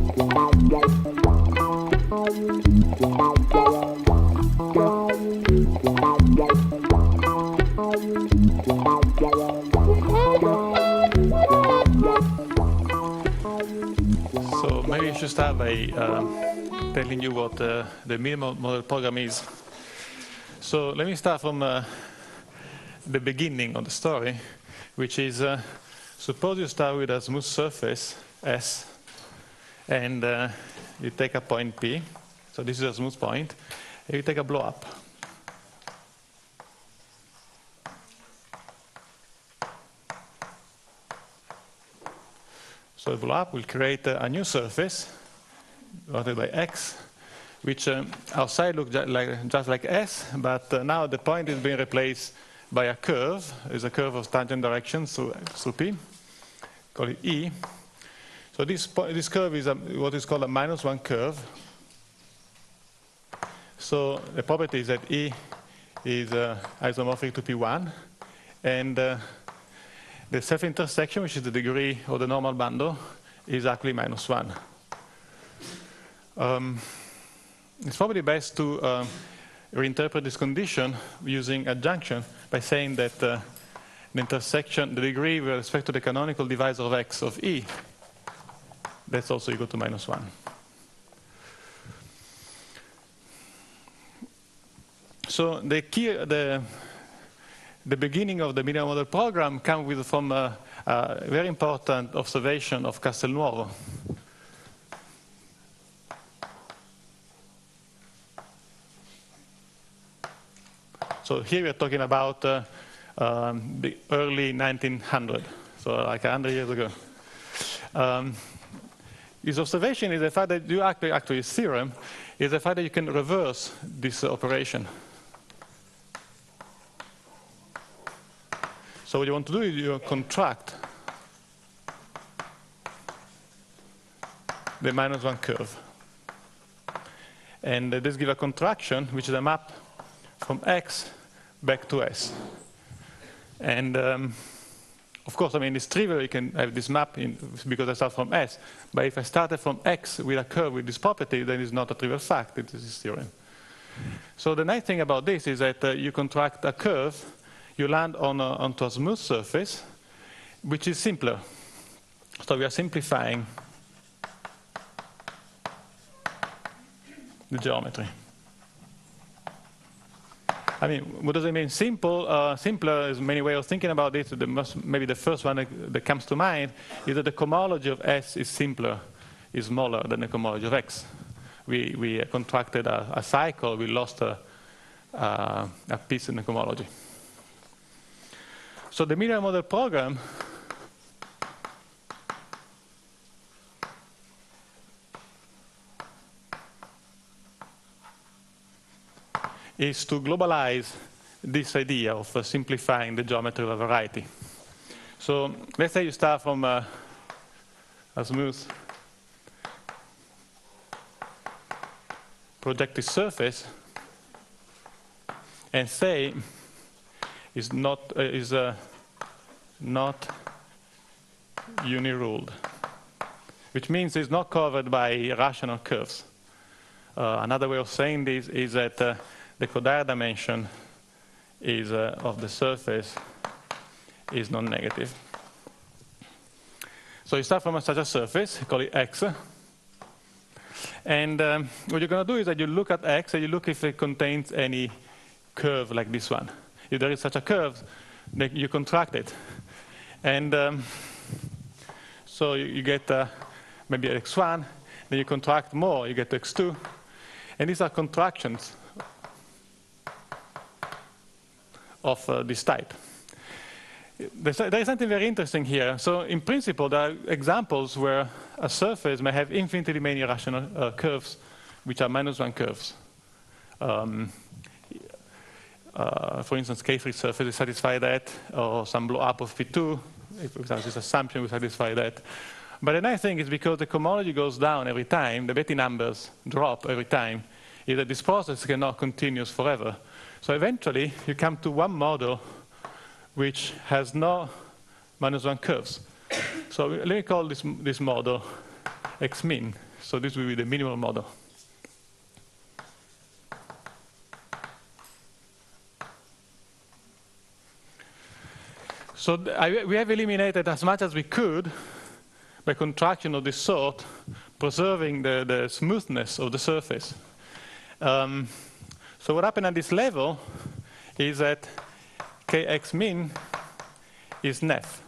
So maybe I should start by telling you what the minimal model program is. So let me start from the beginning of the story, which is suppose you start with a smooth surface S, and you take a point P. So this is a smooth point, and you take a blow up. So the blow up will create a new surface, denoted by X, which outside looks just like S, but now the point is being replaced by a curve. It's a curve of tangent direction through P, call it E. So this curve is what is called a -1 curve. So the property is that E is isomorphic to P1, and the self-intersection, which is the degree of the normal bundle, is actually -1. It's probably best to reinterpret this condition using adjunction by saying that the intersection, the degree with respect to the canonical divisor of X of E, that's also equal to -1. So the beginning of the minimal model program comes from a very important observation of Castelnuovo. So here we're talking about the early 1900s, so like 100 years ago. His observation is the fact that actually his theorem is the fact that you can reverse this operation. So what you want to do is you contract the -1 curve. And this gives a contraction, which is a map from X back to S. And of course, I mean, it's trivial, you can have this map because I start from S. But if I started from X with a curve with this property, then it's not a trivial fact, it is this theorem. So the nice thing about this is that you contract a curve, you land onto a smooth surface, which is simpler. So we are simplifying the geometry. I mean, what does it mean? Simple, simpler is many ways of thinking about it. Maybe the first one that comes to mind is that the cohomology of S is simpler, is smaller than the cohomology of X. We contracted a cycle, we lost a piece in the cohomology. So the minimal model program is to globalize this idea of simplifying the geometry of a variety. So let's say you start from a smooth projective surface and say is not uniruled, which means it's not covered by rational curves. Another way of saying this is that the Kodaira dimension is of the surface is non-negative. So you start from such a surface, you call it X, and what you're going to do is that you look at X and you look if it contains any curve like this one. If there is such a curve, then you contract it. And so you get maybe X1, then you contract more, you get X2. And these are contractions of this type. There is something very interesting here. So in principle, there are examples where a surface may have infinitely many rational curves, which are -1 curves. For instance, K-free surfaces satisfy that, or some blow up of P2, if this assumption will satisfy that. But the nice thing is because the cohomology goes down every time, the Betti numbers drop every time, is that this process cannot continue forever. So eventually, you come to one model which has no -1 curves. So let me call this model X min. So this will be the minimal model. So we have eliminated as much as we could by contraction of this sort, preserving the smoothness of the surface. So what happened at this level is that kx min is nef.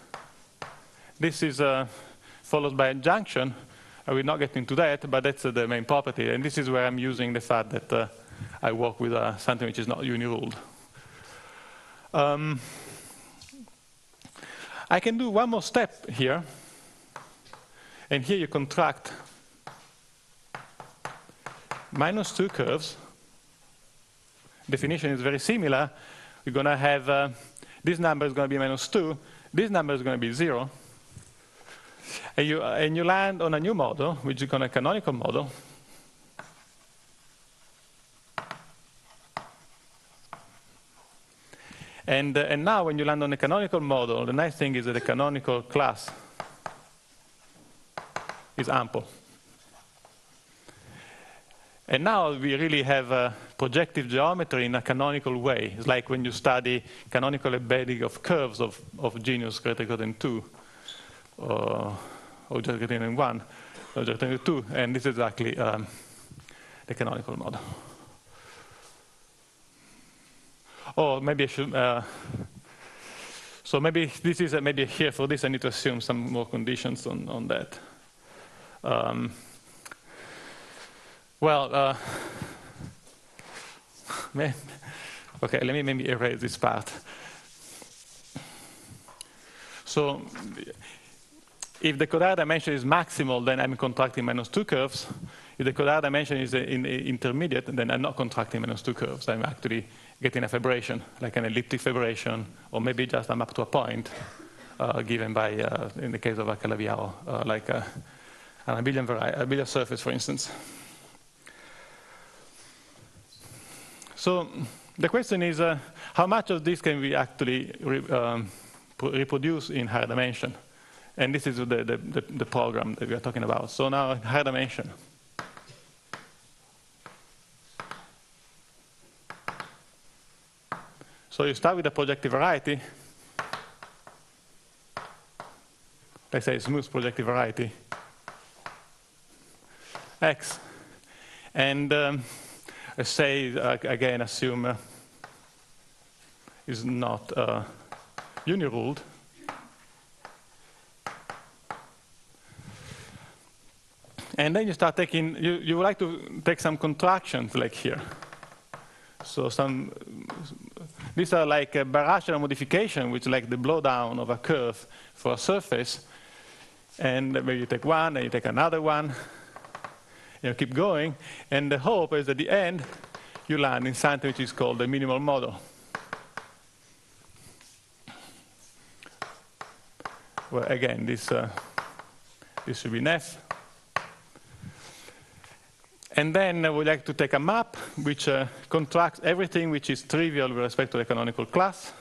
This is followed by adjunction. I will not get into that, but that's the main property. And this is where I'm using the fact that I work with something which is not uni-ruled. I can do one more step here. And here you contract -2 curves. Definition is very similar. We're going to have this number is going to be -2. This number is going to be 0. And you land on a new model, which is a canonical model. And now when you land on a canonical model, the nice thing is that the canonical class is ample. And now we really have projective geometry in a canonical way. It's like when you study canonical embedding of curves of genus greater than 2, or just greater than 1, or greater than 2, and this is exactly the canonical model. Or maybe I should, so maybe this is maybe here for this I need to assume some more conditions on that. Okay, let me maybe erase this part. So if the codaric dimension is maximal, then I'm contracting -2 curves. If the codaric dimension is intermediate, then I'm not contracting -2 curves. I'm actually getting a fibration, like an elliptic fibration, or maybe just I'm up to a point given by, in the case of a Calaviero, like an abelian surface, for instance. So the question is, how much of this can we actually reproduce in higher dimension? And this is the program that we are talking about. So now in higher dimension. So you start with a projective variety. Let's say smooth projective variety. X. And let's say, again, assume is not uni-ruled. And then you start taking, you would like to take some contractions like here. So these are like a birational modification, which is like the blowdown of a curve for a surface. And maybe you take one, and you take another one. You keep going. And the hope is at the end, you land in something which is called the minimal model. Well, again, this should be nef. And then we'd like to take a map which contracts everything which is trivial with respect to the canonical class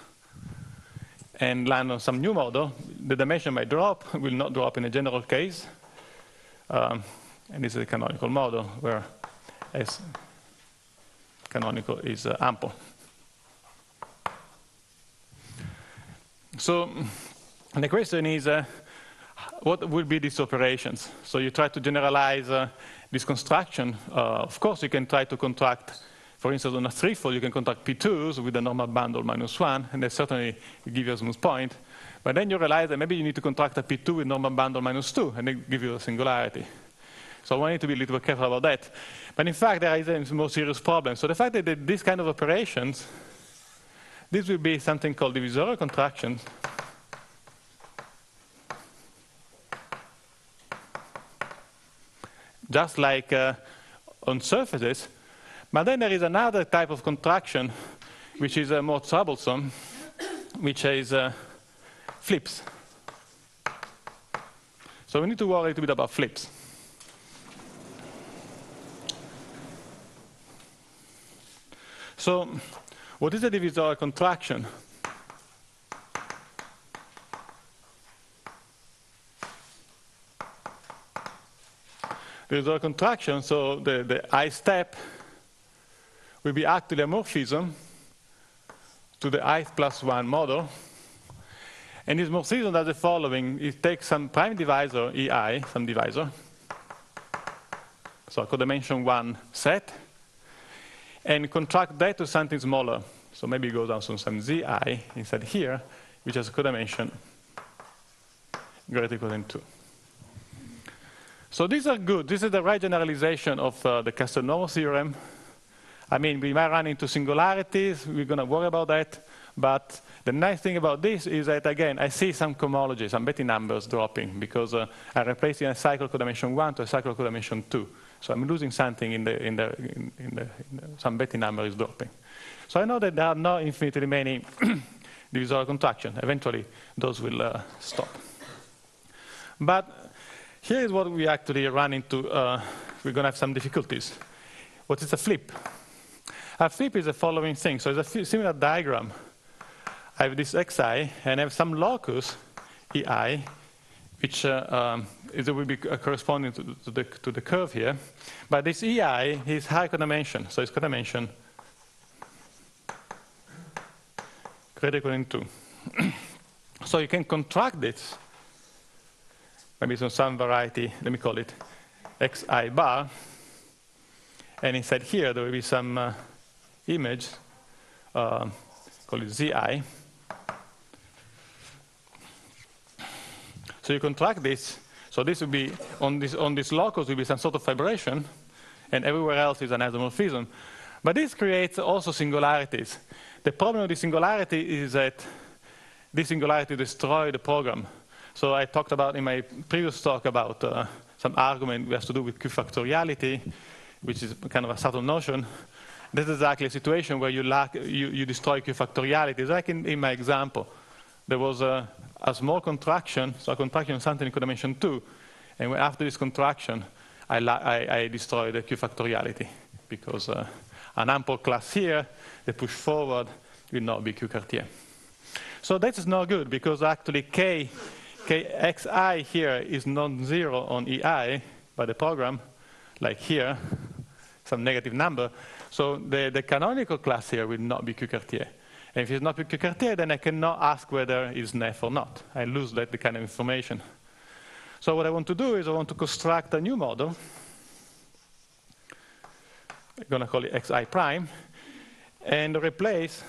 and land on some new model. The dimension might drop, will not drop in a general case. And this is a canonical model where S canonical is ample. So the question is, what would be these operations? So you try to generalize this construction. Of course, you can try to contract, for instance, on a threefold, you can contract P2s with a normal bundle -1, and that certainly will give you a smooth point. But then you realize that maybe you need to contract a P2 with normal bundle -2, and they give you a singularity. So one need to be a little bit careful about that. But in fact, there is a more serious problem. So the fact that these kind of operations, this will be something called divisorial contractions. Just like on surfaces. But then there is another type of contraction which is more troublesome, which is flips. So we need to worry a little bit about flips. So what is a divisorial contraction? a contraction, so the I step will be actually a morphism to the ith plus 1 model. And this morphism does the following. It takes some prime divisor, EI, some divisor, so a codimension 1 set, and contract that to something smaller. So maybe it goes down to some ZI inside here, which has a codimension greater or equal than 2. So these are good. This is the right generalization of the Castelnuovo theorem. I mean, we might run into singularities. We're going to worry about that. But the nice thing about this is that, again, I see some cohomology, some Bethe numbers dropping, because I'm replacing a cycle codimension 1 to a cycle codimension 2. So I'm losing something some Bethe number is dropping. So I know that there are no infinitely many divisorial contractions. Eventually, those will stop. But here is what we actually run into. We're going to have some difficulties. What is a flip? A flip is the following thing. So it's a similar diagram. I have this xi, and I have some locus, ei, which will be corresponding to the curve here. But this ei is high codimension, so it's codimension greater or equal than 2. So you can contract this, maybe some variety, let me call it xi bar, and inside here there will be some image, call it zi. So you contract this, so this will be, on this locus will be some sort of vibration, and everywhere else is an isomorphism. But this creates also singularities. The problem with the singularity is that this singularity destroys the program. So I talked about in my previous talk about some argument that has to do with Q factoriality, which is kind of a subtle notion. This is exactly a situation where you destroy Q factoriality. It's like in my example. There was a small contraction, so a contraction of something in codimension 2, and after this contraction, I destroyed the Q factoriality, because an ample class here, the push forward will not be Q Cartier. So that is not good, because actually Kxi here is non-zero on EI by the program, like here, some negative number. So the canonical class here will not be Q Cartier. And if it's not Q Cartier, then I cannot ask whether it's Neff or not. I lose that kind of information. So what I want to do is I want to construct a new model. I'm going to call it xi prime, and replace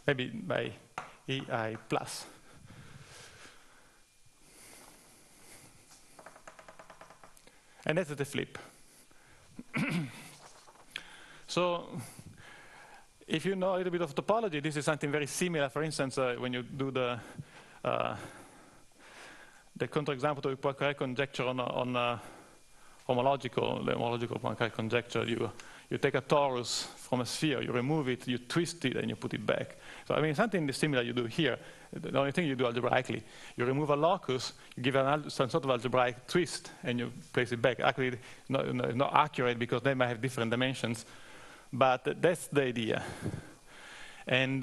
maybe by ei plus. And that's the flip. So if you know a little bit of topology, this is something very similar. For instance, when you do the counterexample to Poincare conjecture on homological Poincare conjecture, you take a torus from a sphere, you remove it, you twist it, and you put it back. So I mean, something similar you do here. The only thing you do algebraically, you remove a locus, you give some sort of algebraic twist, and you place it back. Actually, it's not accurate, because they might have different dimensions, but that's the idea. And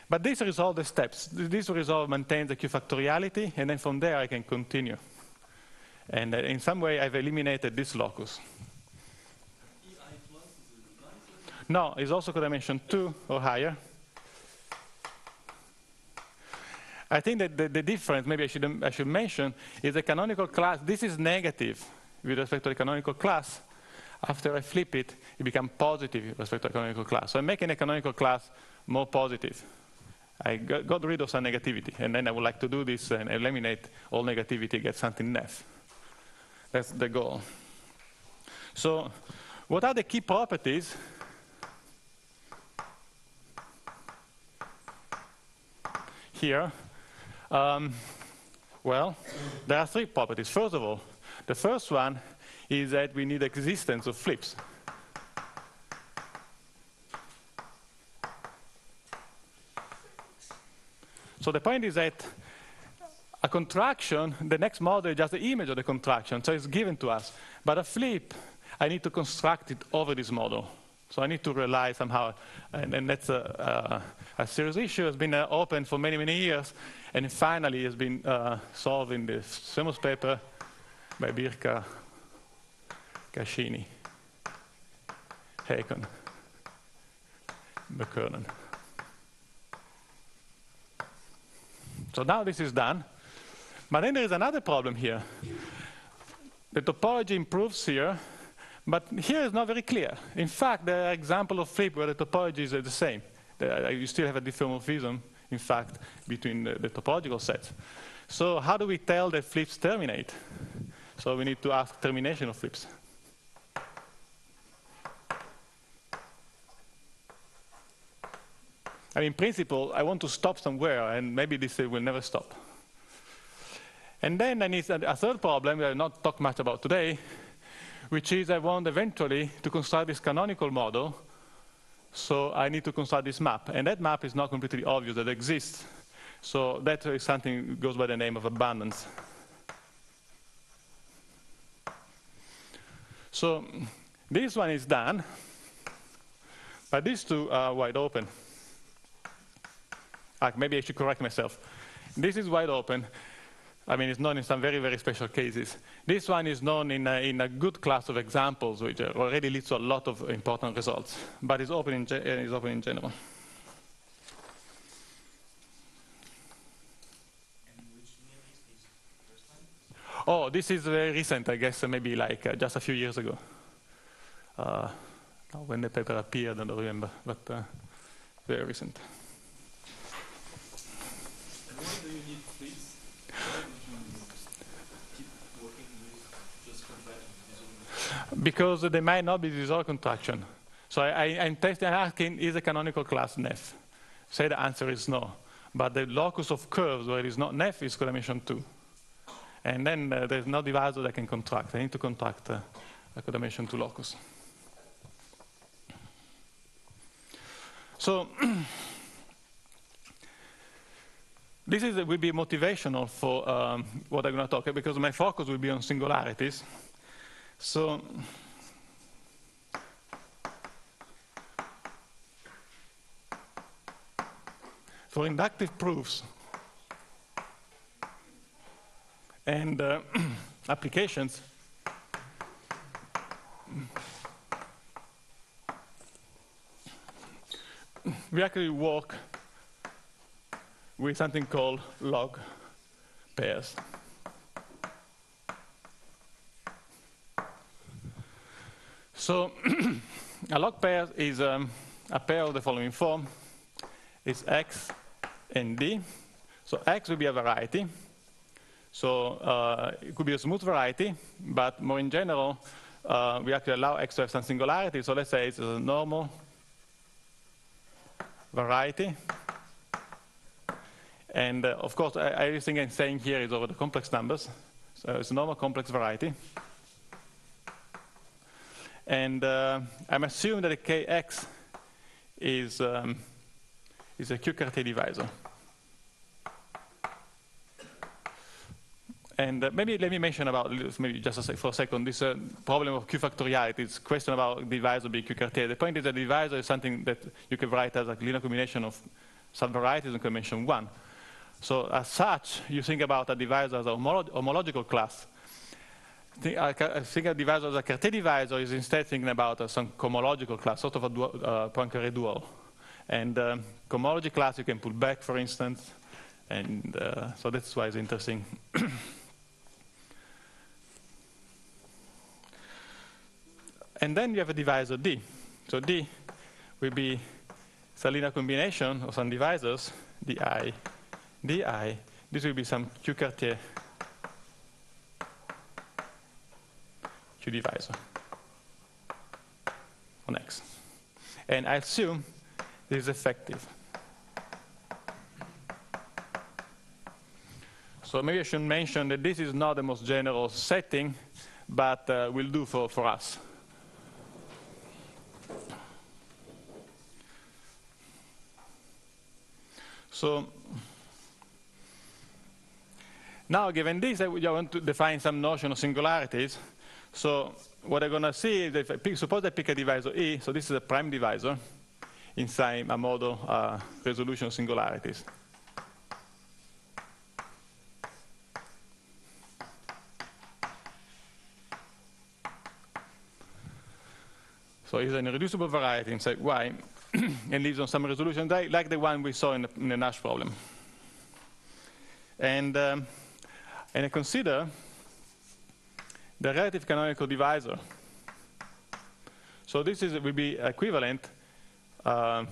but this resolves the steps. This resolve maintains the Q factoriality, and then from there I can continue. And in some way I've eliminated this locus. No, it's also codimension 2 or higher. I think that the difference, maybe I should mention, is the canonical class. This is negative with respect to the canonical class. After I flip it, it becomes positive with respect to the canonical class. So I'm making the canonical class more positive. I got rid of some negativity, and then I would like to do this and eliminate all negativity, get something Neff. That's the goal. So what are the key properties? Here, well, there are 3 properties. First of all, the first one is that we need existence of flips. So the point is that a contraction, the next model is just the image of the contraction, so it's given to us. But a flip, I need to construct it over this model. So I need to rely somehow, and that's a serious issue. It's been open for many, many years, and finally has been solved in this famous paper by Birka, Cascini, Hakon, McKernan. So now this is done. But then there is another problem here. The topology improves here, but here it's not very clear. In fact, there are examples of flip where the topology is the same. You still have a diffeomorphism, in fact, between the topological sets. So how do we tell that flips terminate? So we need to ask termination of flips. And in principle, I want to stop somewhere, and maybe this will never stop. And then I need a third problem we have not talked much about today, which is I want eventually to construct this canonical model. So I need to construct this map. And that map is not completely obvious that it exists. So that is something that goes by the name of abundance. So this one is done, but these two are wide open. Maybe I should correct myself. This is wide open. I mean, it's known in some very, very special cases. This one is known in a good class of examples, which already leads to a lot of important results, but it's open in general. And which year is this first one? Oh, this is very recent, I guess, maybe like just a few years ago. When the paper appeared, I don't remember, but very recent. And why do you need flips? Why don't you keep working with just contraction? Because they might not be disorder contraction. So I'm asking, is a canonical class Neff? Say the answer is no. But the locus of curves where it is not Neff is codimension 2. And then there's no divisor that can contract. I need to contract a codimension 2 locus. So this will be motivational for what I'm going to talk about, because my focus will be on singularities. So for inductive proofs and applications, we actually work with something called log pairs. So a log pair is a pair of the following form. It's X and D. So X will be a variety. So it could be a smooth variety, but more in general, we actually allow X to have some singularity. So let's say it's a normal variety. And of course, everything I'm saying here is over the complex numbers. So it's a normal complex variety. And I'm assuming that the Kx is a Q-Cartier divisor. And maybe let me mention about, maybe just for a second, this problem of Q factoriality. It's a question about divisor being Q-Cartier. The point is that divisor is something that you can write as a linear combination of subvarieties in convention 1. So as such, you think about a divisor as a homological class. I think a divisor as a Cartier divisor is instead thinking about some cohomological class, sort of a Poincaré dual. And cohomology class you can pull back, for instance. And so that's why it's interesting. And then you have a divisor D. So D will be a linear combination of some divisors, Di, Di. This will be some Q-Cartier Q divisor on X. And I assume this is effective. So maybe I should mention that this is not the most general setting, but will do for us. So now, given this, I want to define some notion of singularities. So what I'm going to see is if I suppose I pick a divisor E, so this is a prime divisor inside a model resolution of singularities. So it's an irreducible variety inside Y and lives on some resolution like the one we saw in the Nash problem. And I consider the relative canonical divisor. So this will be equivalent to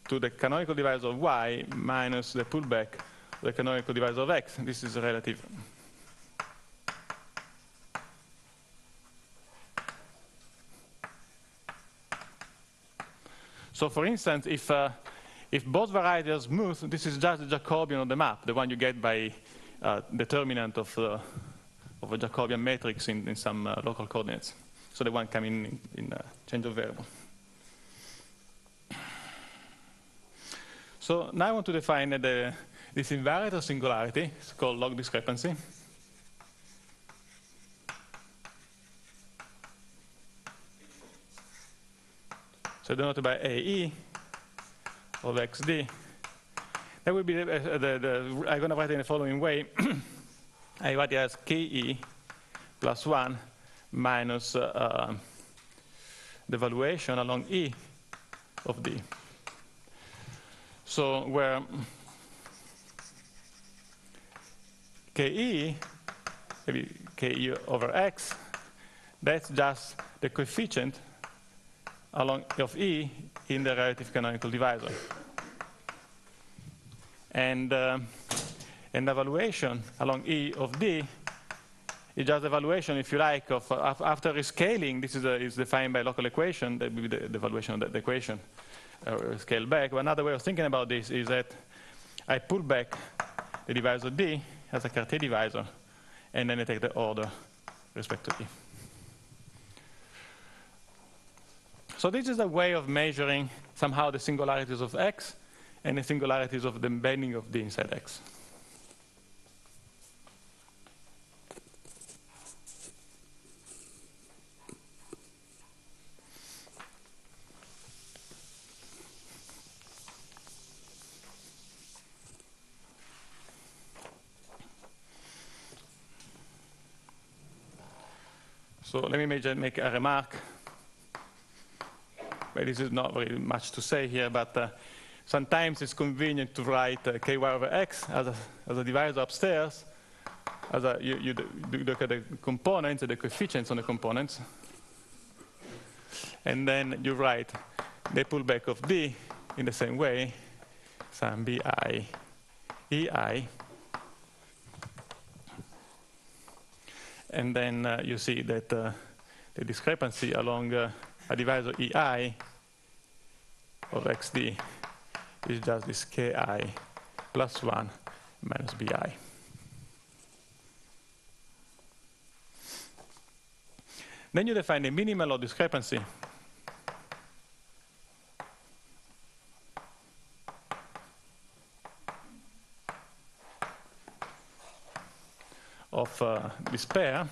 the canonical divisor of Y minus the pullback of the canonical divisor of X. This is relative. So for instance, if both varieties are smooth, this is just the Jacobian of the map, the one you get by determinant of a Jacobian matrix in some local coordinates. So the one coming in change of variable. So now I want to define this invariant of singularity. It's called log discrepancy. So denoted by AE of XD. That will be I'm going to write it in the following way. I write it as KE plus 1 minus the valuation along E of D. So where KE, maybe KE over X, that's just the coefficient along of E in the relative canonical divisor. And the valuation along E of D is just the valuation, if you like, of after rescaling. This is defined by local equation. That will be the valuation of the equation scaled back. But another way of thinking about this is that I pull back the divisor D as a Cartier divisor, and then I take the order respect to E. So this is a way of measuring somehow the singularities of X and the singularities of the embedding of D inside X. So let me make a remark. Well, this is not very much to say here, but sometimes it's convenient to write ky over x as a divisor upstairs. You look at the components, the coefficients on the components, and then you write the pullback of D in the same way, some bi ei, and then you see that the discrepancy along a divisor ei of xd is just this ki plus 1 minus bi. Then you define the minimal of discrepancy of this pair,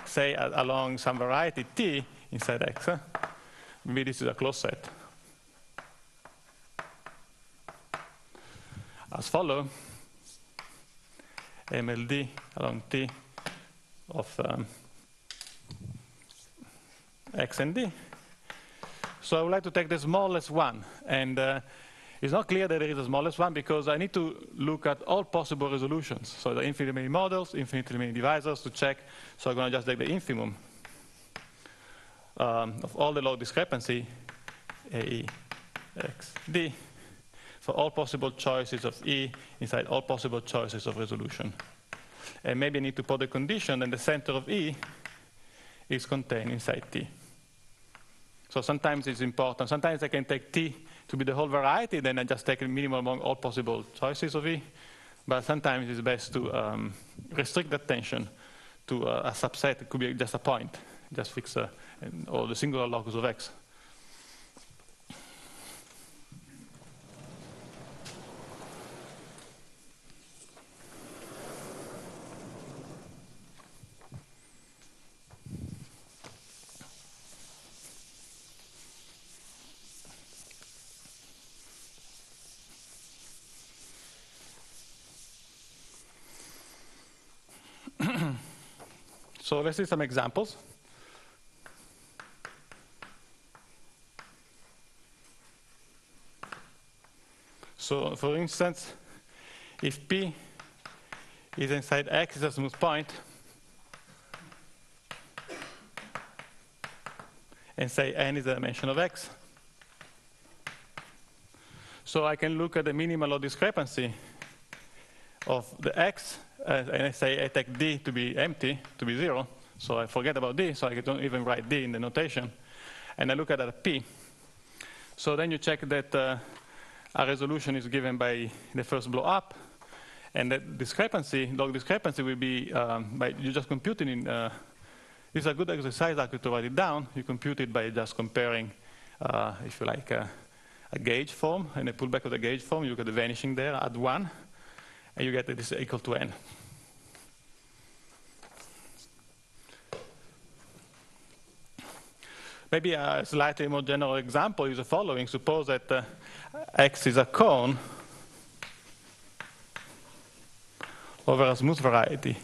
say along some variety t inside X. Maybe this is a closed set. As follow, MLD along T of X and D. So I would like to take the smallest one, and it's not clear that there is a smallest one because I need to look at all possible resolutions. So the infinitely many models, infinitely many divisors to check. So I'm going to just take the infimum of all the log discrepancy, AE, X, D, for all possible choices of E inside all possible choices of resolution. And maybe I need to put the condition that the center of E is contained inside T. So sometimes it's important. Sometimes I can take T to be the whole variety, then I just take a minimum among all possible choices of E. But sometimes it's best to restrict the attention to a subset. It could be just a point, just fix all the singular locus of X. So let's see some examples. So for instance, if P is inside X is a smooth point, and say N is the dimension of X, so I can look at the minimal of discrepancy of the X, and I say I take D to be empty, to be 0, so I forget about D, so I don't even write D in the notation, and I look at that P. So then you check that a resolution is given by the first blow up, and the discrepancy, log discrepancy will be by you just computing in, this is a good exercise actually to write it down. You compute it by just comparing, if you like, a gauge form, and a pullback of the gauge form, you look at the vanishing there, add 1, and you get that this is equal to N. Maybe a slightly more general example is the following. Suppose that X is a cone over a smooth variety,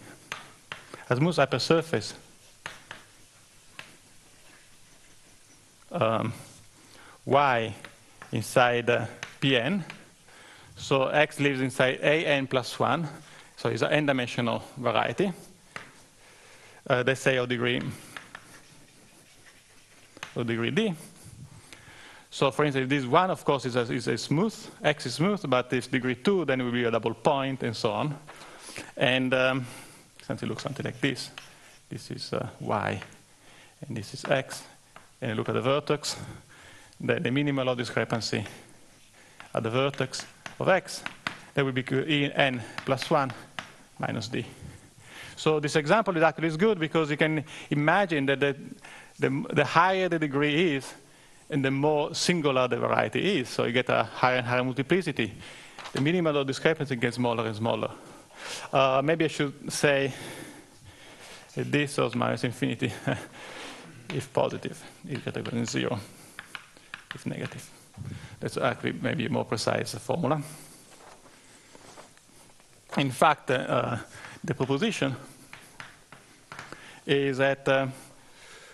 a smooth hypersurface. Y inside Pn. So X lives inside An plus 1. So it's an n-dimensional variety. Let's say of degree D. So for instance, if this 1, of course, is a smooth, X is smooth, but if degree 2, then it will be a double point, and so on. And since it looks something like this is Y, and this is X, and you look at the vertex, the minimal of discrepancy at the vertex of X, that will be En plus 1 minus D. So this example is actually good because you can imagine that the higher the degree is, and the more singular the variety is. So you get a higher and higher multiplicity. The minimal of discrepancy gets smaller and smaller. Maybe I should say this was minus infinity if positive is greater than 0, if negative. That's actually maybe a more precise formula. In fact, the proposition is that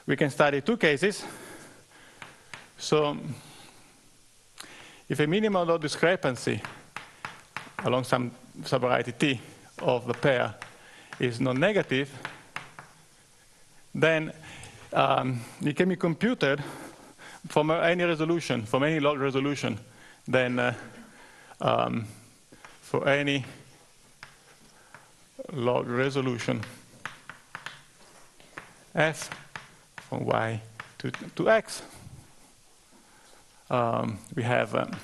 we can study two cases. So if a minimal of discrepancy along some subvariety T of the pair is non-negative, then it can be computed from any resolution, from any log resolution, then for any log resolution f from y to x, we have,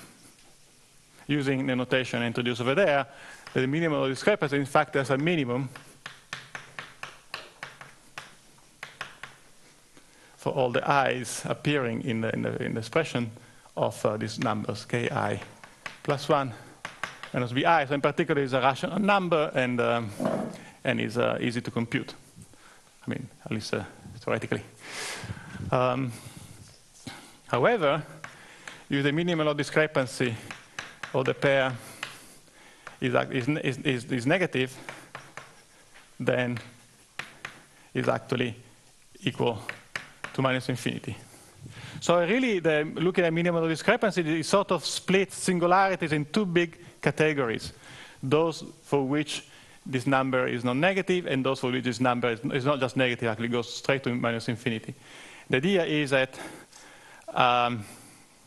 using the notation introduced over there, that the minimum of discrepancy, in fact, there's a minimum for all the i's appearing in the expression of these numbers, ki plus 1 minus bi. So in particular, it's a rational number and is easy to compute. I mean, at least theoretically. However, if the minimal of discrepancy of the pair is negative, then is actually equal to minus infinity. So really, looking at minimal of discrepancy, it sort of splits singularities in two big categories. Those for which this number is non-negative, and those for which this number is not just negative, actually goes straight to minus infinity. The idea is that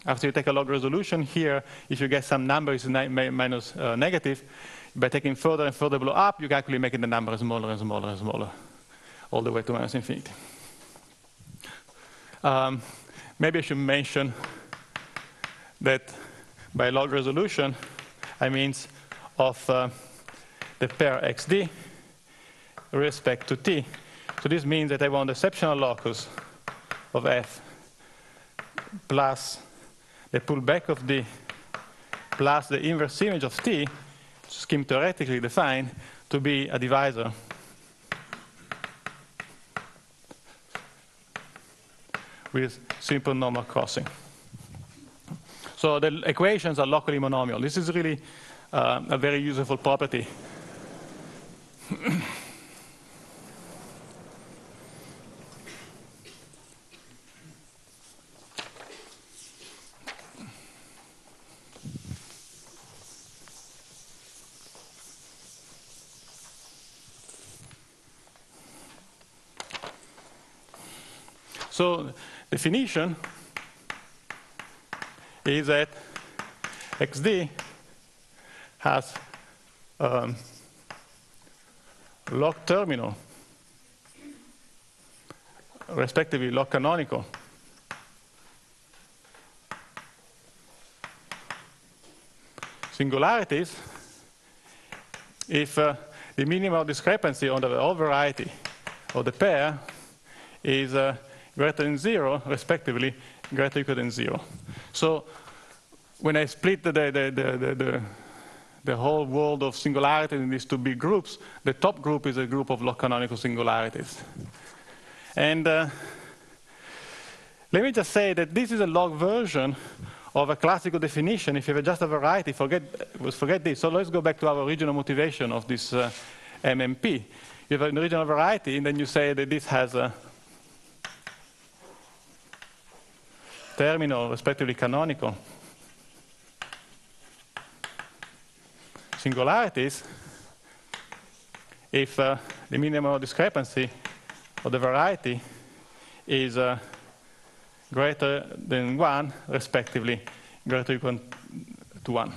after you take a log resolution here, if you get some number is minus negative, by taking further and further blow up, you can actually make the number smaller and smaller and smaller, all the way to minus infinity. Maybe I should mention that by log resolution, I mean of the pair xd with respect to t. So this means that I want the exceptional locus of f plus the pullback of d plus the inverse image of t, scheme theoretically defined, to be a divisor with simple normal crossing. So the equations are locally monomial. This is really a very useful property. So definition is that xd has log terminal, respectively log canonical, singularities if the minimal discrepancy on the whole variety of the pair is greater than 0, respectively greater or equal than 0. So when I split the whole world of singularities in these two big groups, the top group is a group of log canonical singularities. And let me just say that this is a log version of a classical definition. If you have just a variety, forget this. So let's go back to our original motivation of this MMP. You have an original variety, and then you say that this has a terminal, respectively canonical, singularities if the minimal discrepancy of the variety is greater than 1, respectively greater or equal to 1.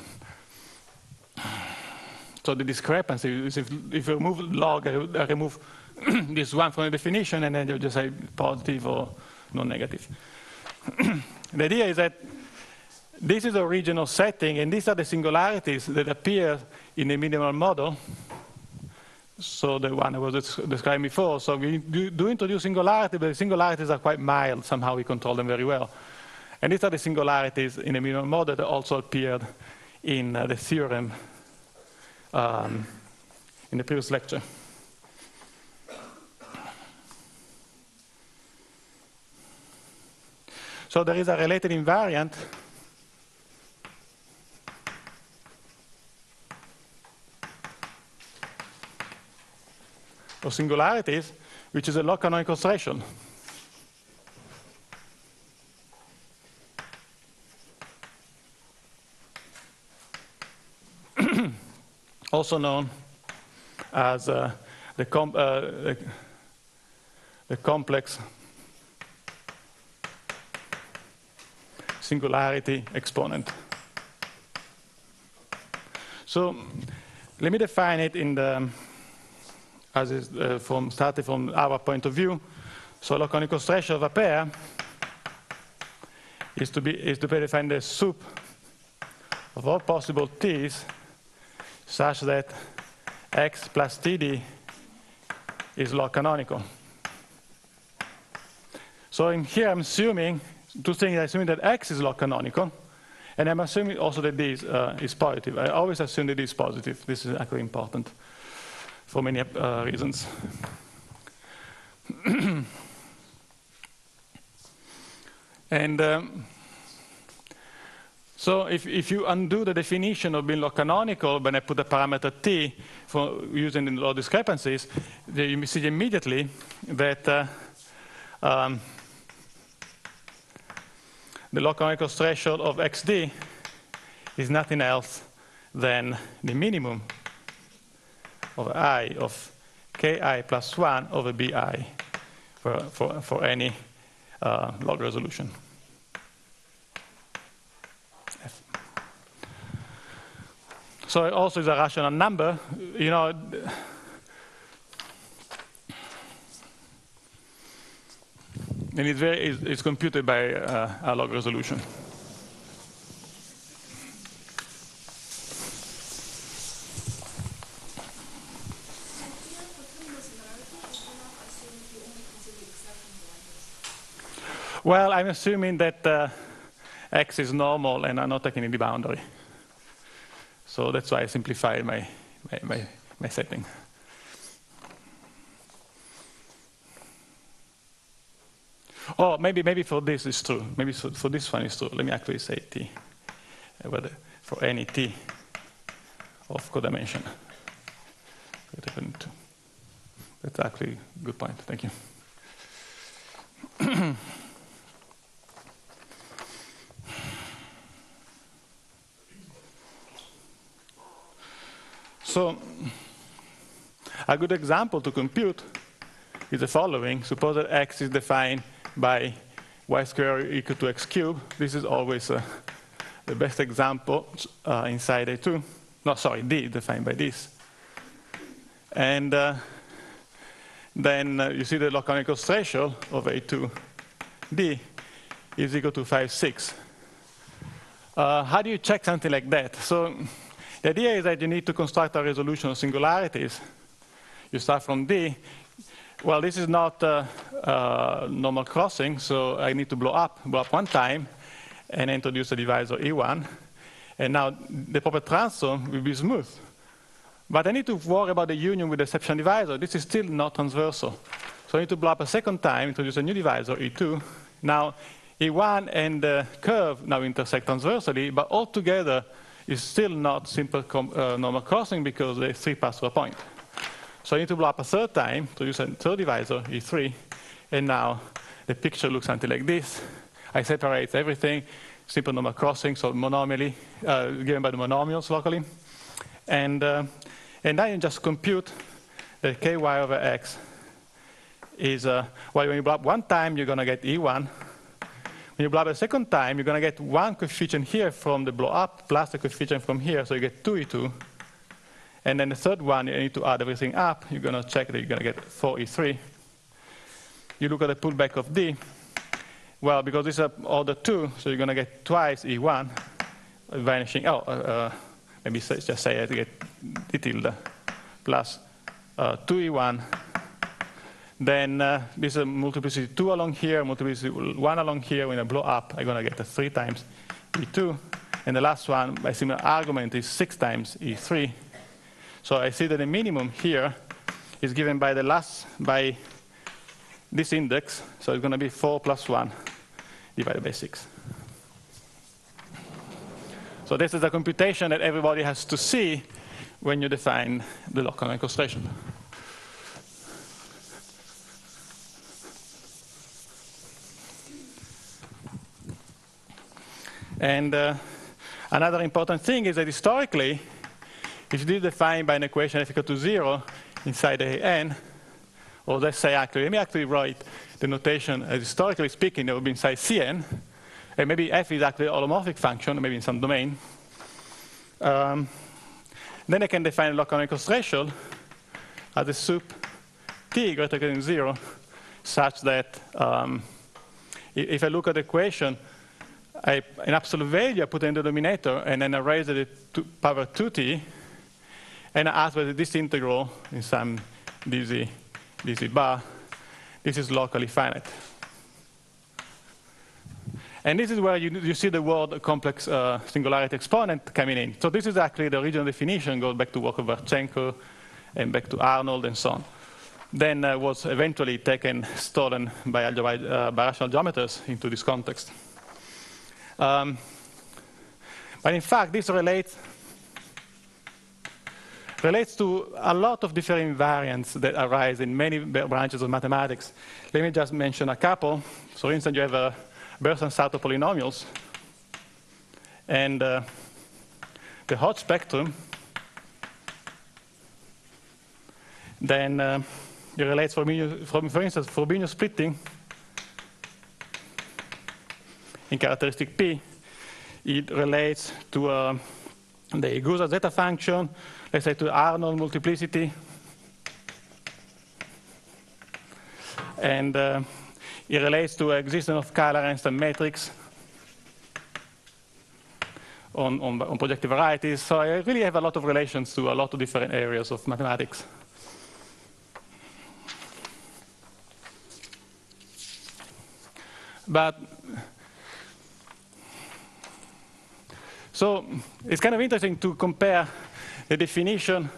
So the discrepancy is if you remove log, I remove this 1 from the definition, and then you just say positive or non-negative. The idea is that this is the original setting, and these are the singularities that appear in the minimal model. So the one I was describing before. So we do introduce singularities, but the singularities are quite mild. Somehow we control them very well. And these are the singularities in the minimal model that also appeared in the theorem in the previous lecture. So there is a related invariant of singularities, which is a log canonical threshold. Also known as the complex singularity exponent. So let me define it in the as is starting from our point of view. So log canonical threshold of a pair is to be defined as sup of all possible t's such that x plus td is log canonical. So in here I'm assuming two things. I'm assuming that x is log canonical, and I'm assuming also that d is positive. I always assume that d is positive. This is actually important for many reasons. And so if you undo the definition of being log canonical, when I put the parameter t for using the law discrepancies, you see immediately that the log canonical threshold of xd is nothing else than the minimum of I of ki plus 1 over bi for any log resolution. F. So it also is a rational number. You know, and it's computed by a log resolution. Well, I'm assuming that x is normal and I'm not taking any boundary. So that's why I simplified my setting. Oh, maybe for this is true. Maybe for this one is true. Let me actually say t. For any t of codimension. That's actually a good point. Thank you. So a good example to compute is the following. Suppose that x is defined by y squared equal to x cubed. This is always the best example inside A2. No, sorry, D defined by this. And then you see the local threshold of A2D is equal to 5, 6. How do you check something like that? So the idea is that you need to construct a resolution of singularities. You start from D. Well, this is not normal crossing, so I need to blow up one time and introduce a divisor E1. And now the proper transform will be smooth. But I need to worry about the union with the exception divisor. This is still not transversal. So I need to blow up a second time, introduce a new divisor, E2. Now, E1 and the curve now intersect transversally, but altogether is still not simple normal crossing because the 3 pass through a point. So I need to blow up a third time, introduce a third divisor, E3, and now the picture looks something like this. I separate everything, simple normal crossing, so monomially, given by the monomials locally. And then you just compute that ky over x is, well, when you blow up one time, you're going to get E1. When you blow up a second time, you're going to get one coefficient here from the blow up plus the coefficient from here, so you get 2E2. And then the third one, you need to add everything up. You're going to check that you're going to get 4E3. You look at the pullback of D. Well, because this is order 2, so you're going to get twice E1, vanishing. Maybe just say I get D tilde plus 2E1. Then this is a multiplicity 2 along here, multiplicity 1 along here. When I blow up, I'm going to get a 3 times E2. And the last one, by similar argument, is 6 times E3. So I see that the minimum here is given by by this index. So it's going to be 4 plus 1 divided by 6. So this is a computation that everybody has to see when you define the local concentration. And another important thing is that historically, if you did define by an equation f equal to 0 inside an, or let's say actually, let me actually write the notation as historically speaking, it would be inside Cn, and maybe f is actually a holomorphic function, maybe in some domain. Then I can define a local threshold as a sup t greater than 0, such that if I look at the equation, in absolute value, I put in the denominator, and then I raise it to power 2t, and I ask whether this integral in some dz bar, this is locally finite. And this is where you see the word complex singularity exponent coming in. So this is actually the original definition, goes back to work of Varchenko and back to Arnold and so on. Then was eventually stolen by rational geometers into this context. But in fact, this relates to a lot of different invariants that arise in many branches of mathematics. Let me just mention a couple. So for instance, you have Bertrand-Sartre polynomials, and the Hodge spectrum. Then it relates, for instance, Frobenius splitting in characteristic P. It relates to the Gusa zeta function, let's say to Arnold multiplicity. And it relates to existence of Kähler-Einstein matrix on projective varieties. So I really have a lot of relations to a lot of different areas of mathematics. But so it's kind of interesting to compare the definition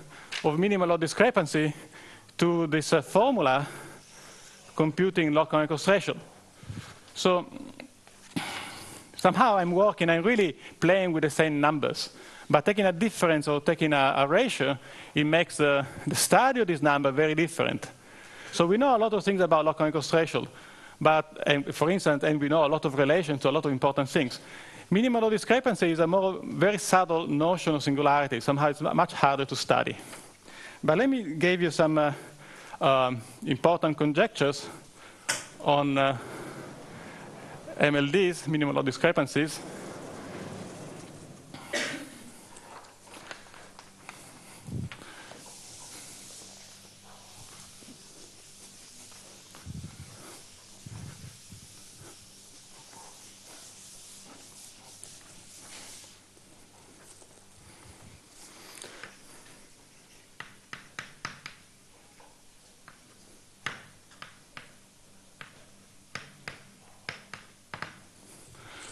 of minimal low discrepancy to this formula computing local threshold. So somehow I'm really playing with the same numbers. But taking a difference or taking a ratio, it makes the study of this number very different. So we know a lot of things about local threshold. But for instance, and we know a lot of relations to a lot of important things. Minimal low discrepancy is a very subtle notion of singularity. Somehow it's much harder to study. But let me give you some important conjectures on MLDs, minimal loss discrepancies.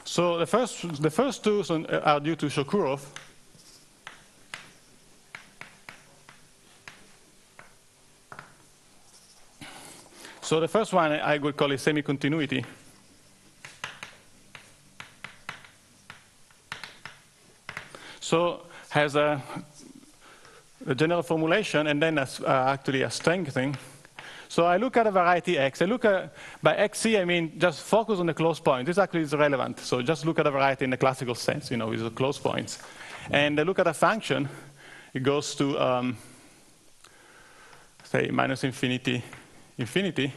So the first two are due to Sokurov. So the first one I would call it semi-continuity. So has a general formulation and then actually a strengthening. So I look at a variety X. I look at, by XC, I mean just focus on the close point. This actually is relevant. So just look at a variety in the classical sense, you know, with the close points. And I look at a function. It goes to, say, minus infinity, infinity,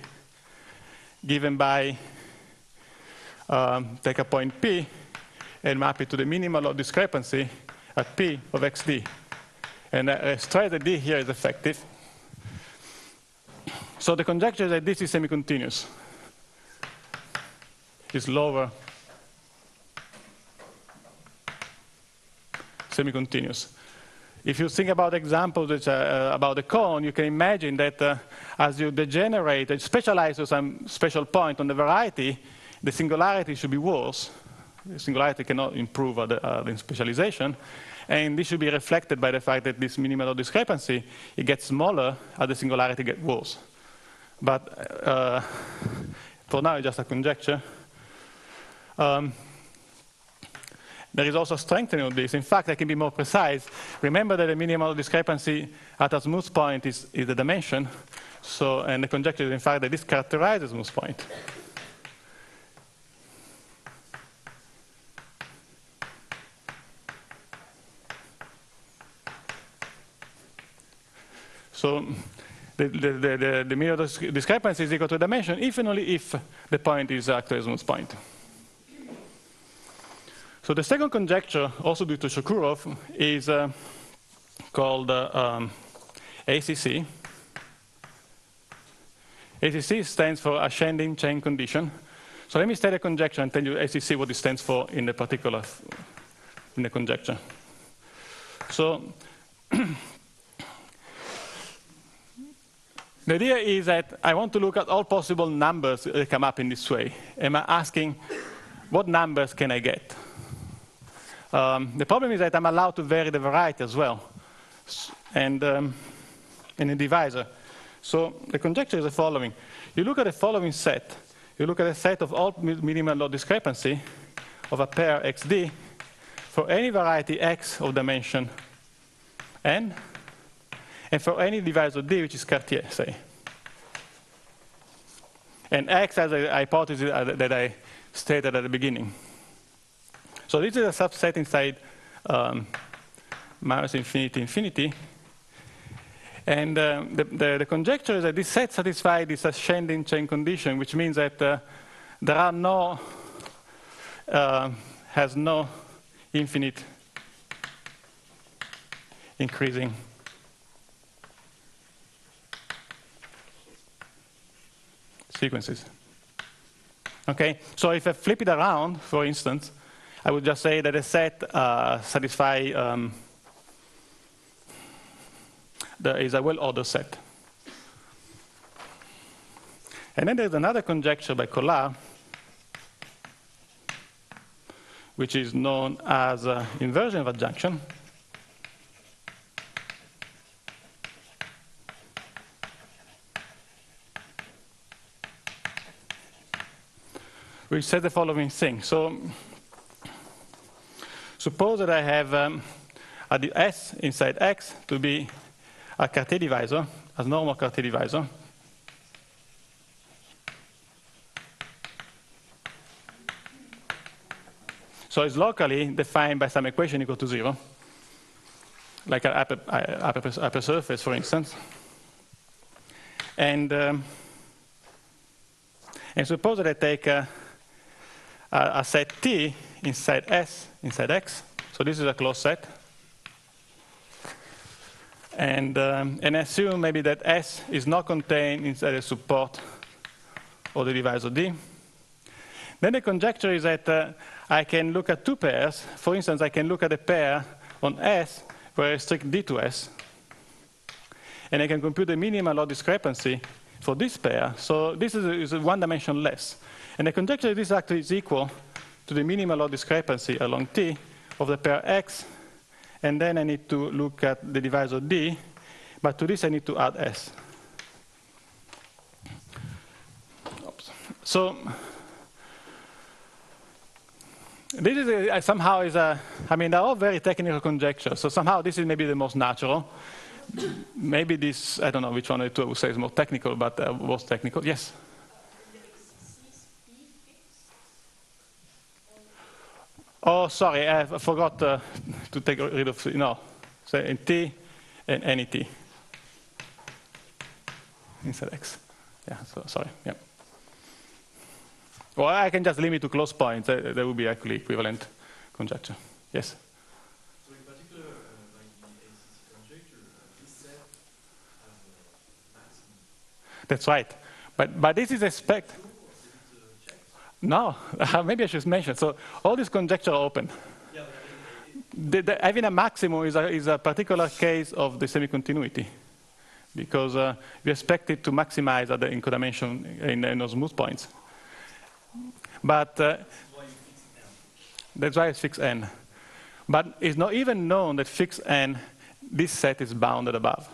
given by, take a point P and map it to the minimal of discrepancy at P of XD. And I stress that D here is effective. So the conjecture is that this is semi-continuous. It's lower semi-continuous. If you think about examples which are about the cone, you can imagine that as you degenerate and specialize to some special point on the variety, the singularity should be worse. The singularity cannot improve the specialization. And this should be reflected by the fact that this minimal discrepancy, it gets smaller as the singularity gets worse. But for now, it's just a conjecture. There is also strengthening of this. In fact, I can be more precise. Remember that the minimal discrepancy at a smooth point is the dimension. So, and the conjecture is, in fact, that this characterizes smooth point. So the minimal discrepancy is equal to dimension if and only if the point is actually a smooth point. So the second conjecture, also due to Sokurov, is called ACC. ACC stands for ascending chain condition. So let me state a conjecture and tell you ACC what it stands for in the particular in the conjecture. So the idea is that I want to look at all possible numbers that come up in this way. And I'm asking, what numbers can I get? The problem is that I'm allowed to vary the variety as well, and in a divisor. So the conjecture is the following. You look at the following set. You look at a set of all minimal low discrepancy of a pair XD for any variety X of dimension N, and for any divisor D, which is Cartier, say. And X as a hypothesis that I stated at the beginning. So this is a subset inside minus infinity, infinity. And the conjecture is that this set satisfies this ascending chain condition, which means that there are no, has no infinite increasing sequences. Okay, so if I flip it around, for instance, I would just say that a set satisfies there is a well-ordered set. And then there's another conjecture by Collard, which is known as inversion of adjunction. Which says the following thing. So suppose that I have the S inside X to be a Cartier divisor, a normal Cartier divisor. So it's locally defined by some equation equal to 0, like an upper surface, for instance. And suppose that I take a set T inside S, inside X. So this is a closed set. And assume maybe that S is not contained inside a support of the divisor D. Then the conjecture is that I can look at two pairs. For instance, I can look at a pair on S where I restrict D to S. And I can compute the minimal or discrepancy for this pair. So this is one dimension less. And the conjecture is this actually is equal to the minimal or discrepancy along T of the pair X. And then I need to look at the divisor D. But to this, I need to add S. Oops. So this is somehow is a, I mean, they're all very technical conjectures. So somehow this is maybe the most natural. Maybe this, I don't know which one of the two I would say is more technical, but most technical. Yes? Oh, sorry, I forgot to take rid of, no. So in T and any T inside X. Yeah, so sorry, yeah. Well, I can just limit to close points. That would be actually equivalent conjecture. Yes? So in particular, like the ACC conjecture, this set has a maximum. That's right. But this is a spec. No, maybe I should mention. So all these conjectures are open. Yeah, having a maximum is a particular case of the semi-continuity, because we expect it to maximize at the encoded dimension in those smooth points. But that's why it's fixed n. But it's not even known that fixed n, this set is bounded above.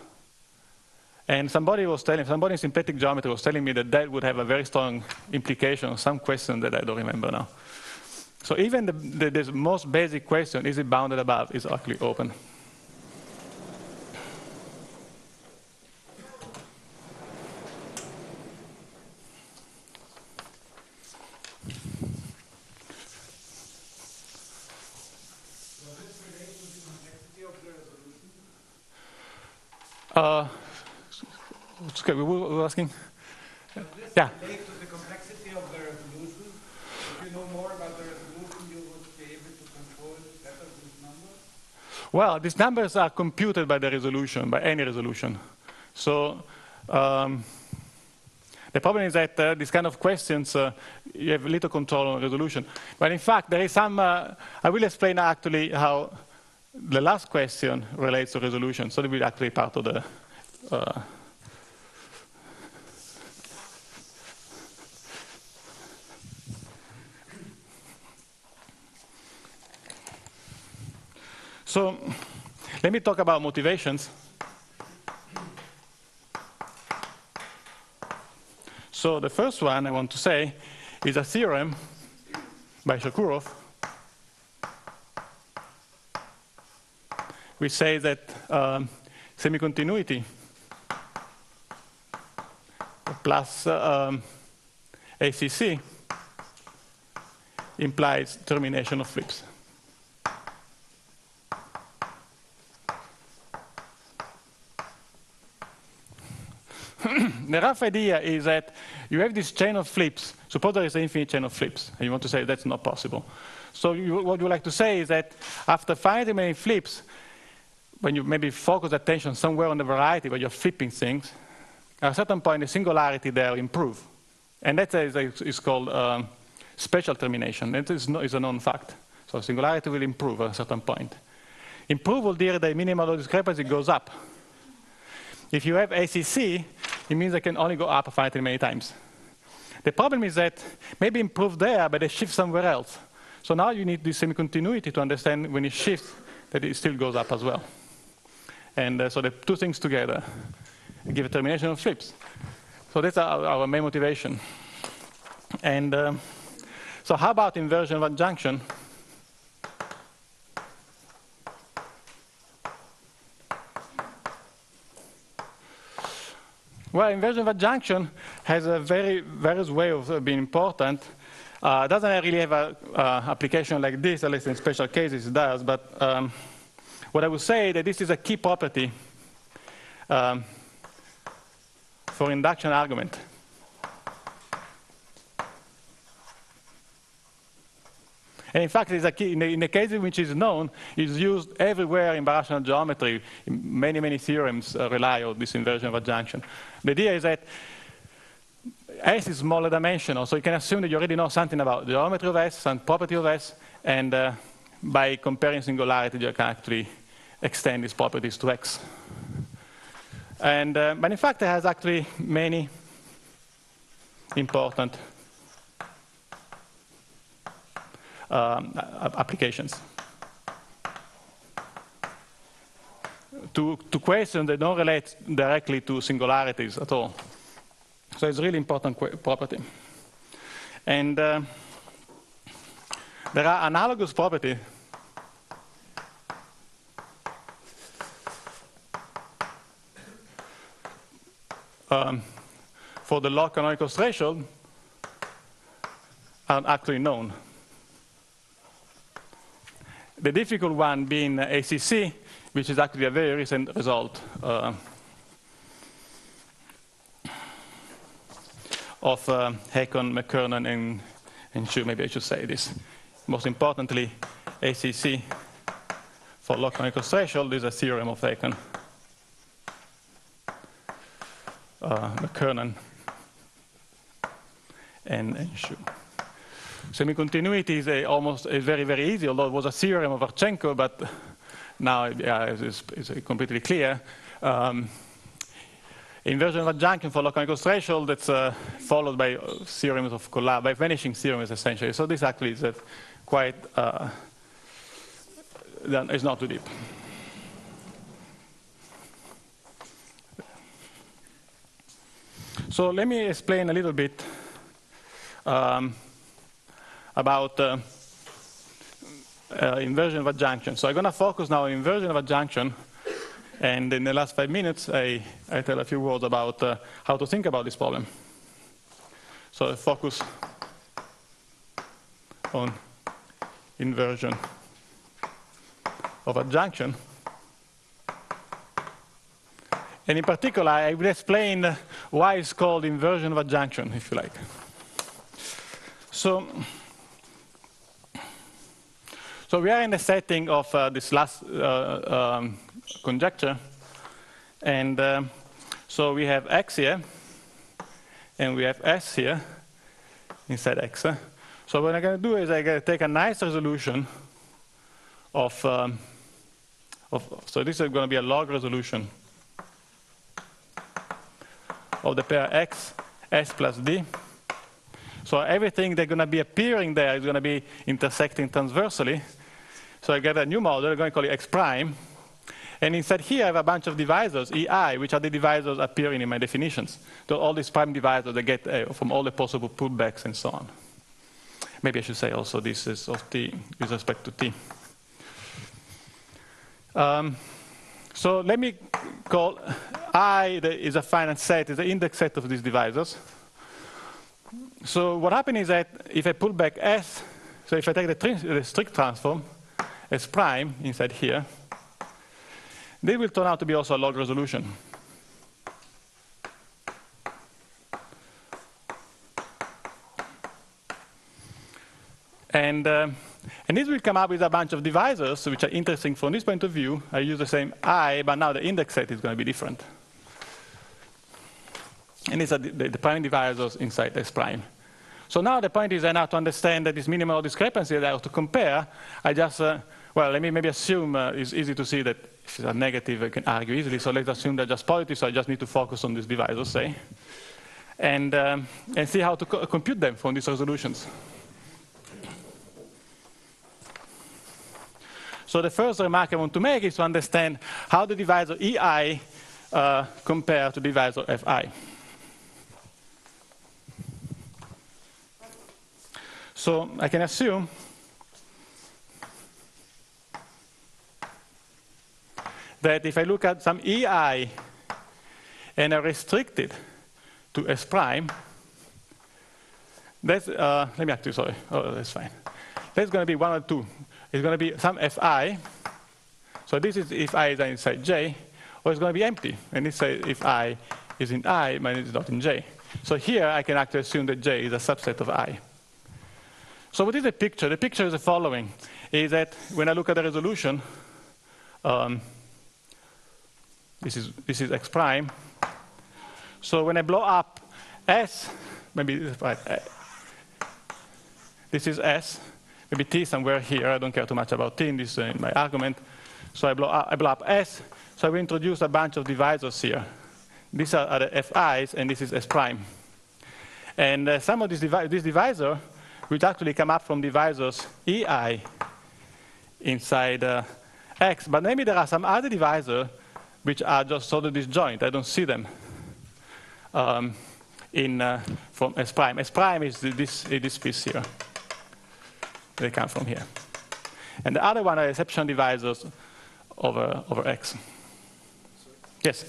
And somebody in symplectic geometry was telling me that that would have a very strong implication on some question that I don't remember now. So even the most basic question, is it bounded above, is actually open. Okay, we were asking? Yeah. Relate to the complexity of the resolution. If you know more about the resolution, you would be able to control better these numbers? Well, these numbers are computed by the resolution, by any resolution. So the problem is that these kind of questions, you have little control on resolution. But in fact, there is some, I will explain actually how the last question relates to resolution. So it will be actually part of the So let me talk about motivations. So the first one I want to say is a theorem by Shakurov, which says that semi-continuity plus ACC implies termination of flips. The rough idea is that you have this chain of flips. Suppose there is an infinite chain of flips, and you want to say that's not possible. So what you like to say is that after finding many flips, when you maybe focus attention somewhere on the variety where you're flipping things, at a certain point the singularity there improve. And that is called special termination. It is a known fact. So singularity will improve at a certain point. Improve will mean the minimal discrepancy goes up. If you have ACC, it means I can only go up finitely many times. The problem is that maybe improve there, but they shift somewhere else. So now you need this semi-continuity to understand when it shifts that it still goes up as well. And so the two things together give a termination of flips. So that's our main motivation. And so how about inversion of adjunction? Well, inversion of adjunction has a various way of being important. Doesn't really have an application like this, at least in special cases it does, but what I would say that this is a key property for induction argument. And in fact, it's a key, in the case in which it's known, it's used everywhere in birational geometry. Many, many theorems rely on this inversion of adjunction. The idea is that S is smaller dimensional, so you can assume that you already know something about the geometry of S, some property of S, and by comparing singularities, you can actually extend these properties to X. And, but in fact, it has actually many important applications to questions that don't relate directly to singularities at all. So it's a really important property. And there are analogous properties for the log canonical threshold are actually known. The difficult one being ACC, which is actually a very recent result of Hakon, McKernan, and Xu. Maybe I should say this. Most importantly, ACC for log canonical threshold is a theorem of Hakon, McKernan, and Xu. Semi-continuity is almost very, very easy, although it was a theorem of Archenko, but now it's completely clear. Inversion of adjunction for log canonical threshold, that's followed by theorems of collapse, by vanishing theorems essentially. So this actually is quite, it's not too deep. So let me explain a little bit about inversion of adjunction. So I'm going to focus now on inversion of adjunction, and in the last 5 minutes, I tell a few words about how to think about this problem. So I focus on inversion of adjunction. And in particular, I will explain why it's called inversion of adjunction, if you like. So we are in the setting of this last conjecture. And so we have X here, and we have S here inside X. So what I'm going to do is I'm going to take a nice resolution of so this is going to be a log resolution of the pair X, S plus D. So everything that's going to be appearing there is going to be intersecting transversely. So I get a new model, I'm going to call it X prime. And inside here I have a bunch of divisors, EI, which are the divisors appearing in my definitions. So all these prime divisors I get from all the possible pullbacks and so on. Maybe I should say also this is of T with respect to T. So let me call I is a finite set, is the index set of these divisors. So what happens is that if I pull back S, so if I take the strict transform, S prime inside here, they will turn out to be also a log resolution. And this will come up with a bunch of divisors, which are interesting from this point of view. I use the same I, but now the index set is going to be different. And these are the prime divisors inside S prime. So now the point is now to understand that this minimal discrepancy that I have to compare, I just, well, let me maybe assume it's easy to see that if it's a negative, I can argue easily. So let's assume they're just positive, so I just need to focus on these divisors, say, and see how to compute them from these resolutions. So the first remark I want to make is to understand how the divisor EI compare to divisor FI. So I can assume that if I look at some EI and I restrict it to S prime, that's, let me actually, sorry, oh, that's fine. That's going to be one or two. It's going to be some Fi. So this is if I is inside J, or it's going to be empty. And this is if I is in I, but it's not in J. So here I can actually assume that J is a subset of I. So what is the picture? The picture is the following, is that when I look at the resolution, this is x prime. So when I blow up S, maybe right, this is S, maybe T somewhere here. I don't care too much about T in this in my argument. So I blow up S. So I will introduce a bunch of divisors here. These are the Fi's, and this is S prime. And some of this divisor, which actually come up from divisors EI inside X. But maybe there are some other divisors which are just sort of disjoint. I don't see them from S prime. S prime is this piece here. They come from here. And the other one are exception divisors over X. Sorry? Yes?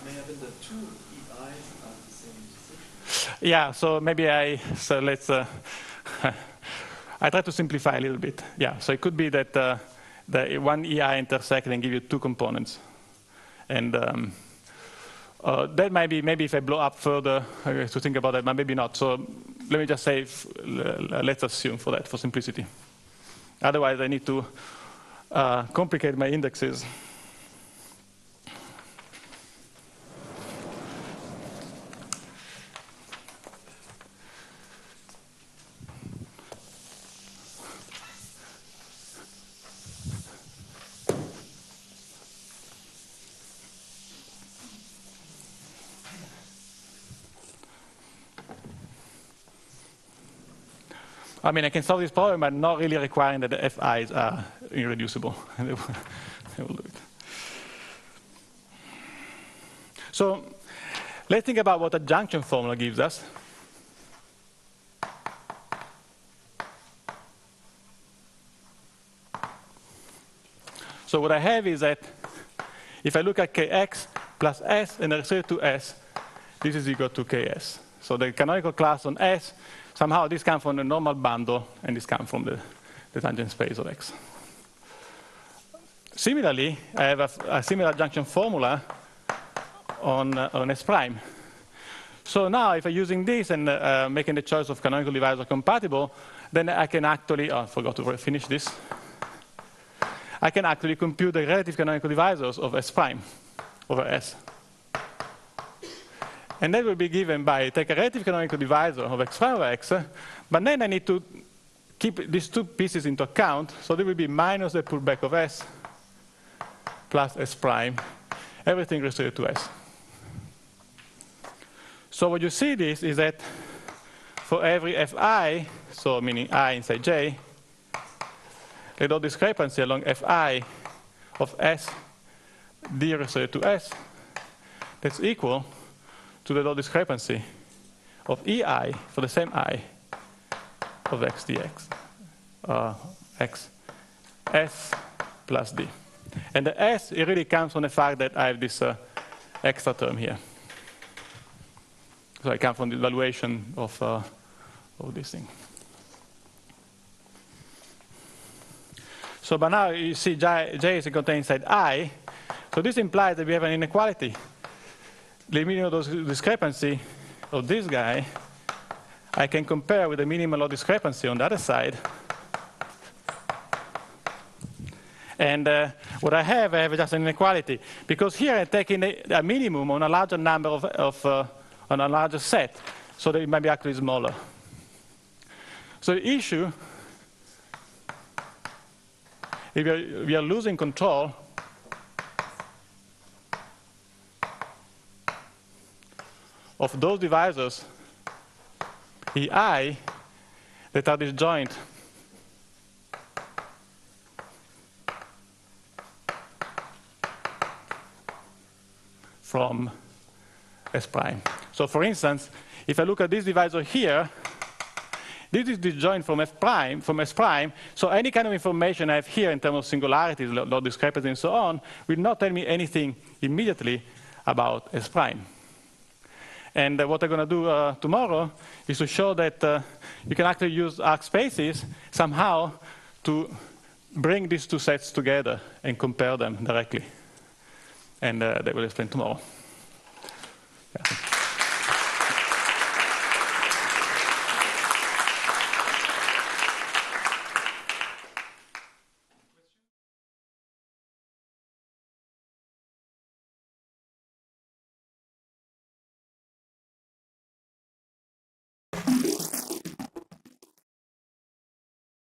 May have been the two EIs are the same position. Yeah, so maybe let's, I try to simplify a little bit. Yeah, so it could be that the one EI intersect and give you two components. And that might be, maybe if I blow up further, I have to think about that, but maybe not. So let me just say, let's assume for that, for simplicity. Otherwise, I need to complicate my indexes. I mean, I can solve this problem, but not really requiring that the Fi's are irreducible. They will do it. So let's think about what adjunction formula gives us. So what I have is that if I look at Kx plus S and I restrict to S, this is equal to Ks. So the canonical class on S, somehow this comes from the normal bundle, and this comes from the tangent space of X. Similarly, I have a similar adjunction formula on S prime. So now, if I'm using this and making the choice of canonical divisor compatible, then I can actually, oh, I forgot to finish this. I can actually compute the relative canonical divisors of S prime over S. And that will be given by take a relative canonical divisor of X prime over X, but then I need to keep these two pieces into account. So there will be minus the pullback of S plus S prime, everything restricted to S. So what you see this is that for every Fi, so meaning I inside J, the dot discrepancy along Fi of S d restricted to S, that's equal to the dot discrepancy of EI for the same I of X dx, X S plus D. And the S, it really comes from the fact that I have this extra term here. So I come from the evaluation of this thing. So but now you see J is contained inside I. So this implies that we have an inequality. The minimal discrepancy of this guy, I can compare with the minimal discrepancy on the other side. And what I have just an inequality. Because here I'm taking a minimum on a larger number on a larger set, so that it might be actually smaller. So the issue, if we are losing control of those divisors, EI, that are disjoint from S prime. So for instance, if I look at this divisor here, this is disjoint from S prime, so any kind of information I have here in terms of singularities, dot discrepancy, and so on, will not tell me anything immediately about S prime. And what I'm going to do tomorrow is to show that you can actually use arc spaces somehow to bring these two sets together and compare them directly. And that will explain tomorrow.